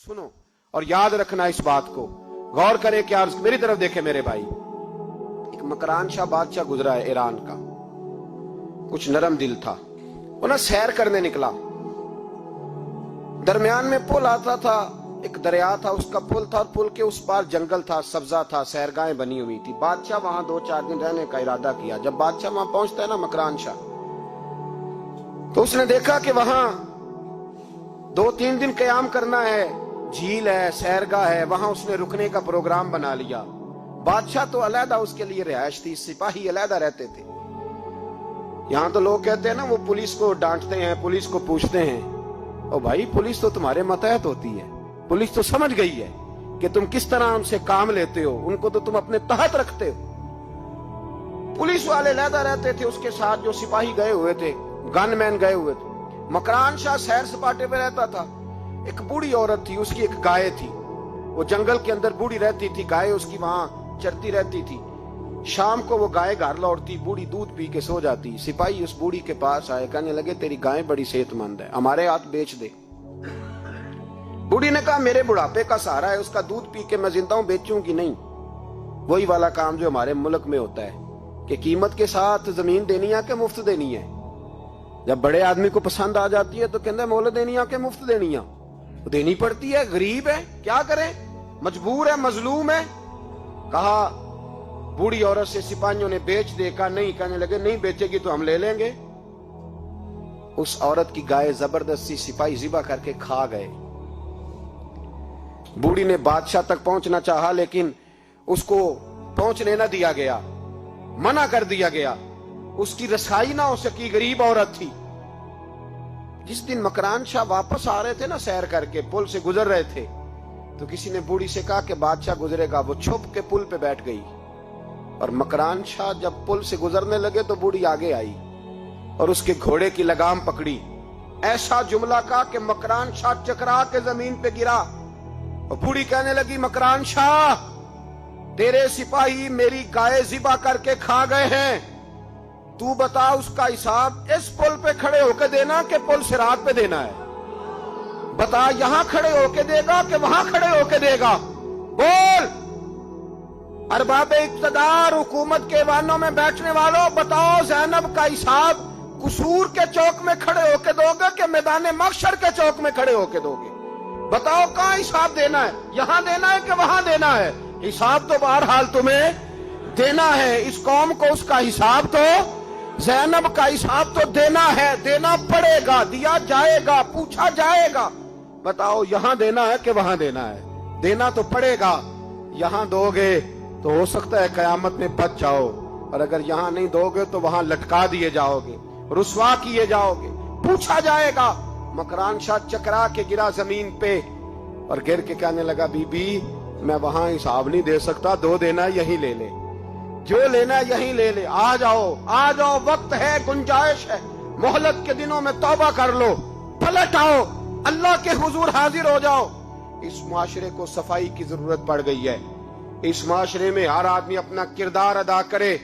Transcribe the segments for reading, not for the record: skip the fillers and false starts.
सुनो और याद रखना इस बात को, गौर करें क्या, मेरी तरफ देखे मेरे भाई। एक मकरान शाह बादशाह गुजरा है ईरान का, कुछ नरम दिल था। वो ना सैर करने निकला, दरमियान में पुल आता था, एक दरिया था, उसका पुल था और पुल के उस पार जंगल था, सब्जा था, सैरगाहें बनी हुई थी। बादशाह वहां 2-4 दिन रहने का इरादा किया। जब बादशाह वहां पहुंचता है ना मकरान शाह, तो उसने देखा कि वहां 2-3 दिन कयाम करना है, झील है, सैरगाह है, वहां उसने रुकने का प्रोग्राम बना लिया। बादशाह तो अलहदा उसके लिए रिहाइश थी, सिपाही अलहदा रहते थे। यहां तो लोग कहते हैं ना, वो पुलिस को डांटते हैं, पुलिस को पूछते हैं, ओ भाई पुलिस तो तुम्हारे मतहत होती है, पुलिस तो समझ गई है कि तुम किस तरह उनसे काम लेते हो, उनको तो तुम अपने तहत रखते हो। पुलिस वाले अलहदा रहते थे, उसके साथ जो सिपाही गए हुए थे, गनमैन गए हुए थे। मकरान शाह सैर सपाटे पे रहता था। एक बूढ़ी औरत थी, उसकी एक गाय थी, वो जंगल के अंदर बूढ़ी रहती थी, गाय उसकी वहां चरती रहती थी। शाम को वो गाय घर लौटती, बूढ़ी दूध पी के सो जाती। सिपाही उस बूढ़ी के पास आए, कहने लगे तेरी गाय बड़ी सेहतमंद है, हमारे हाथ बेच दे। बूढ़ी ने कहा मेरे बुढ़ापे का सहारा है, उसका दूध पी के मैं जिंदा हूं, बेचूंगी नहीं। वही वाला काम जो हमारे मुल्क में होता है कि कीमत के साथ जमीन देनी है कि मुफ्त देनी है। जब बड़े आदमी को पसंद आ जाती है तो कहते हैं मोहलत देनी है कि मुफ्त देनी है, तो देनी पड़ती है, गरीब है, क्या करे, मजबूर है, मजलूम है। कहा बूढ़ी औरत से सिपाहियों ने बेच दे, कहा नहीं, कहने लगे नहीं बेचेगी तो हम ले लेंगे। उस औरत की गाय जबरदस्ती सिपाही ज़िबा करके खा गए। बूढ़ी ने बादशाह तक पहुंचना चाहा, लेकिन उसको पहुंचने न दिया गया, मना कर दिया गया, उसकी रसाई ना हो सकी, गरीब औरत थी। जिस दिन मकरान शाह वापस आ रहे थे ना, सैर करके पुल से गुजर रहे थे, तो किसी ने बूढ़ी से कहा कि बादशाह गुजरेगा। वो छुप के पुल पे बैठ गई और मकरान शाह जब पुल से गुजरने लगे तो बूढ़ी आगे आई और उसके घोड़े की लगाम पकड़ी। ऐसा जुमला कहा कि मकरान शाह चकरा के जमीन पे गिरा और बूढ़ी कहने लगी मकरान शाह, तेरे सिपाही मेरी गाय ज़िबा करके खा गए हैं, तू बता उसका हिसाब इस पुल पे खड़े होके देना कि पुल सिरात पे देना है? बता, यहां खड़े होके देगा कि वहां खड़े होके देगा? बोल। अरबाब इक्तदार, हुकूमत के वानों में बैठने वालों, बताओ ज़ैनब का हिसाब कसूर के चौक में खड़े होके दोगे कि मैदान महशर के चौक में खड़े होके दोगे? बताओ कहां हिसाब देना है, यहां देना है कि वहां देना है? हिसाब तो बहरहाल तुम्हें देना है। इस कौम को उसका हिसाब तो, ज़ैनब का हिसाब तो देना है, देना पड़ेगा, दिया जाएगा, पूछा जाएगा। बताओ यहां देना है कि वहां देना है? देना तो पड़ेगा। यहां दोगे तो हो सकता है कयामत में बच जाओ, और अगर यहां नहीं दोगे तो वहां लटका दिए जाओगे, रुसवा किए जाओगे, पूछा जाएगा। मकरान शाह चकरा के गिरा जमीन पे और गिर के कहने लगा बीबी मैं वहां हिसाब नहीं दे सकता, दो देना यही ले ले, जो लेना यही ले ले, आ जाओ, आ जाओ, वक्त है, गुंजाइश है, मोहलत के दिनों में तौबा कर लो, पलट आओ, अल्लाह के हुजूर हाजिर हो जाओ। इस मुआशरे को सफाई की जरूरत पड़ गई है। इस मुआशरे में हर आदमी अपना किरदार अदा करे,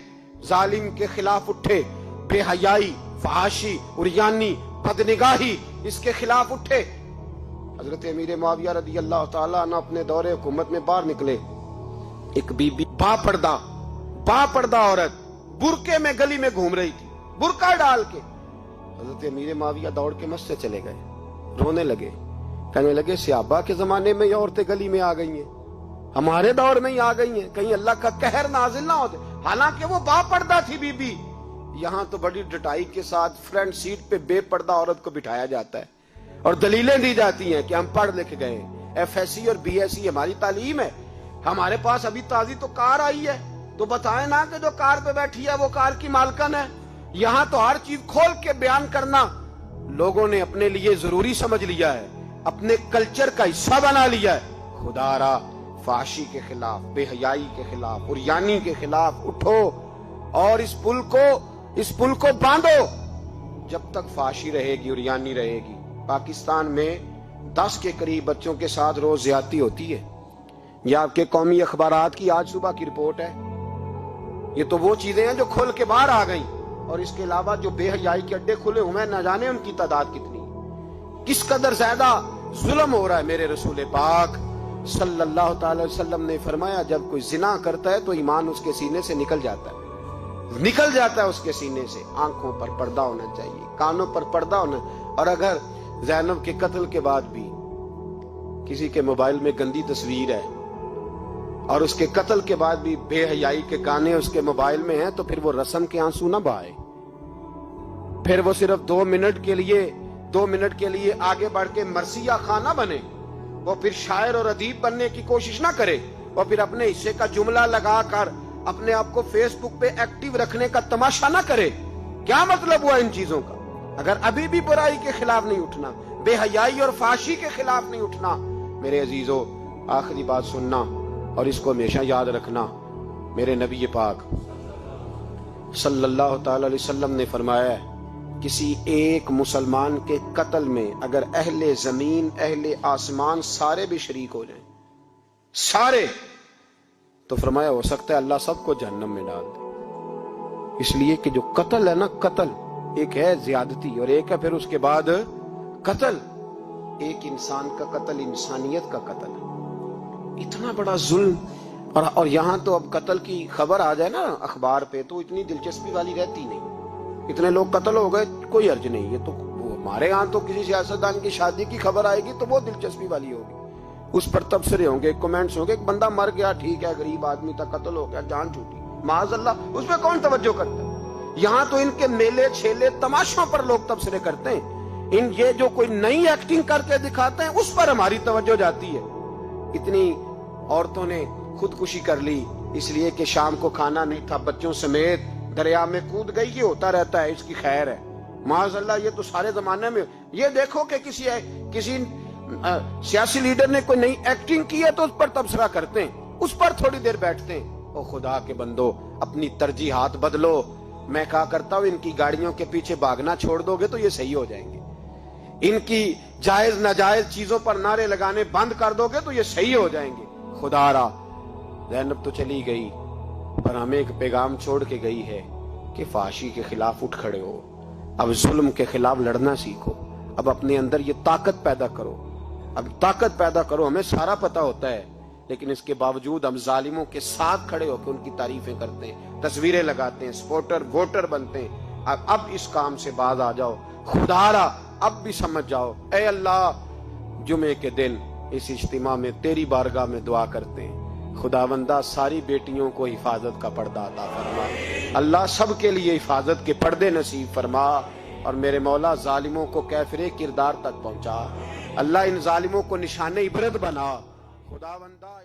जालिम के खिलाफ उठे, बेहयाई, फहाशी, उरियानी, बदनिगाही, इसके खिलाफ उठे। हजरत अमीर मुआविया रदी अल्लाह ताला अन्हु अपने दौरे हुकूमत में बाहर निकले। एक बीबी बापर्दा औरत बुरके में गली में घूम रही थी, बुरका डाल के। हजरत अमीर मुआविया दौड़ के मस्जिद चले गए, रोने लगे, कहने लगे सहाबा के जमाने में ये औरतें गली में आ गई हैं, हमारे दौर में ही आ गई हैं, कहीं अल्लाह का कहर नाजिल ना होते। हालांकि वो बापर्दा थी बीबी। यहां तो बड़ी डटाई के साथ फ्रंट सीट पे बेपर्दा औरत को बिठाया जाता है और दलीलें दी जाती हैं कि हम पढ़ लिख गए, FSC और BSc हमारी तालीम है, हमारे पास अभी ताजी तो कार आई है, तो बताएं ना कि जो कार पे बैठी है वो कार की मालकन है। यहां तो हर चीज खोल के बयान करना लोगों ने अपने लिए जरूरी समझ लिया है, अपने कल्चर का हिस्सा बना लिया है। खुदारा फाशी के खिलाफ, बेहयाई के खिलाफ, उरियानी के खिलाफ उठो और इस पुल को बांधो। जब तक फाशी रहेगी, उरियानी रहेगी। पाकिस्तान में 10 के करीब बच्चों के साथ रोज ज्यादती होती है। ये आपके कौमी अखबारात की आज सुबह की रिपोर्ट है। ये तो वो चीजें हैं जो खुल के बाहर आ गई, और इसके अलावा जो बेहयाई के अड्डे खुले हुए हैं, न जाने उनकी तादाद कितनी, किस कदर ज्यादा जुल्म हो रहा है। मेरे रसूल पाक सल्लल्लाहु अलैहि वसल्लम ने फरमाया, जब कोई जिना करता है तो ईमान उसके सीने से निकल जाता है उसके सीने से। आंखों पर पर्दा होना चाहिए, कानों पर पर्दा होना। और अगर ज़ैनब के कत्ल के बाद भी किसी के मोबाइल में गंदी तस्वीर है और उसके कत्ल के बाद भी बेहयाई के गाने उसके मोबाइल में हैं, तो फिर वो रस्म के आंसू ना बहाए, फिर वो सिर्फ 2 मिनट के लिए आगे बढ़ के मरसिया खाना बने, वो फिर शायर और अदीब बनने की कोशिश ना करे, वो फिर अपने हिस्से का जुमला लगाकर अपने आप को फेसबुक पे एक्टिव रखने का तमाशा ना करे। क्या मतलब हुआ इन चीजों का? अगर अभी भी बुराई के खिलाफ नहीं उठना, बेहयाई और फाशी के खिलाफ नहीं उठना, मेरे अजीजों, आखिरी बात सुनना और इसको हमेशा याद रखना। मेरे नबी पाक सल्लल्लाहु अलैहि वसल्लम ने फरमाया है, किसी एक मुसलमान के कत्ल में अगर अहले जमीन अहले आसमान सारे भी शरीक हो जाएं, सारे, तो फरमाया हो सकता है अल्लाह सबको जहन्नम में डाल दे। इसलिए कि जो कत्ल है ना, कत्ल एक है ज्यादती और एक है फिर उसके बाद कत्ल। एक इंसान का कत्ल इंसानियत का कत्ल है। इतना बड़ा जुल्म। और यहां तो अब कत्ल की खबर आ जाए ना अखबार पे तो इतनी दिलचस्पी वाली रहती नहीं। इतने लोग कत्ल हो गए, कोई अर्ज नहीं। ये तो हमारे यहाँ तो किसी सियासतदान की शादी की खबर आएगी तो वो दिलचस्पी वाली होगी, उस पर तबसरे होंगे, कमेंट्स होंगे। एक बंदा मर गया, ठीक है, गरीब आदमी था, कत्ल हो गया, जान छूटी, माज़अल्लाह, उस पर कौन तवज्जो करता है? यहाँ तो इनके मेले छेले तमाशों पर लोग तबसरे करते हैं। ये जो कोई नई एक्टिंग करके दिखाते हैं उस पर हमारी तवज्जो जाती है। इतनी औरतों ने खुदकुशी कर ली इसलिए कि शाम को खाना नहीं था, बच्चों समेत दरिया में कूद गई। ये होता रहता है, इसकी खैर है, माज़अल्लाह। ये तो सारे जमाने में। ये देखो कि किसी सियासी लीडर ने कोई नई एक्टिंग की है तो उस पर तबसरा करते हैं, उस पर थोड़ी देर बैठते हैं। ओ खुदा के बंदो, अपनी तरजीहात बदलो। मैं कहा करता हूं, इनकी गाड़ियों के पीछे भागना छोड़ दोगे तो ये सही हो जाएंगे। इनकी जायज नाजायज चीजों पर नारे लगाने बंद कर दोगे तो ये सही हो जाएंगे। खुदारा, ज़ैनब तो चली गई पर हमें एक पैगाम छोड़ के गई है कि फाशी के खिलाफ उठ खड़े हो। अब जुल्म के खिलाफ लड़ना सीखो। अब अपने अंदर ये ताकत पैदा करो, अब ताकत पैदा करो। हमें सारा पता होता है लेकिन इसके बावजूद हम जालिमों के साथ खड़े होकर उनकी तारीफें करते हैं, तस्वीरें लगाते हैं, सपोर्टर वोटर बनते हैं। अब इस काम से बाज आ जाओ। खुदारा, अब भी समझ जाओ। ऐ अल्लाह, जुमे के दिन इस इज्तिमा में तेरी बारगाह में दुआ करते हैं, खुदावंदा सारी बेटियों को हिफाजत का पर्दा अता फरमा। अल्लाह सब के लिए हिफाजत के पर्दे नसीब फरमा। और मेरे मौला, जालिमों को कैफरे किरदार तक पहुंचा। अल्लाह इन जालिमों को निशाने इबरत बना। खुदावंदा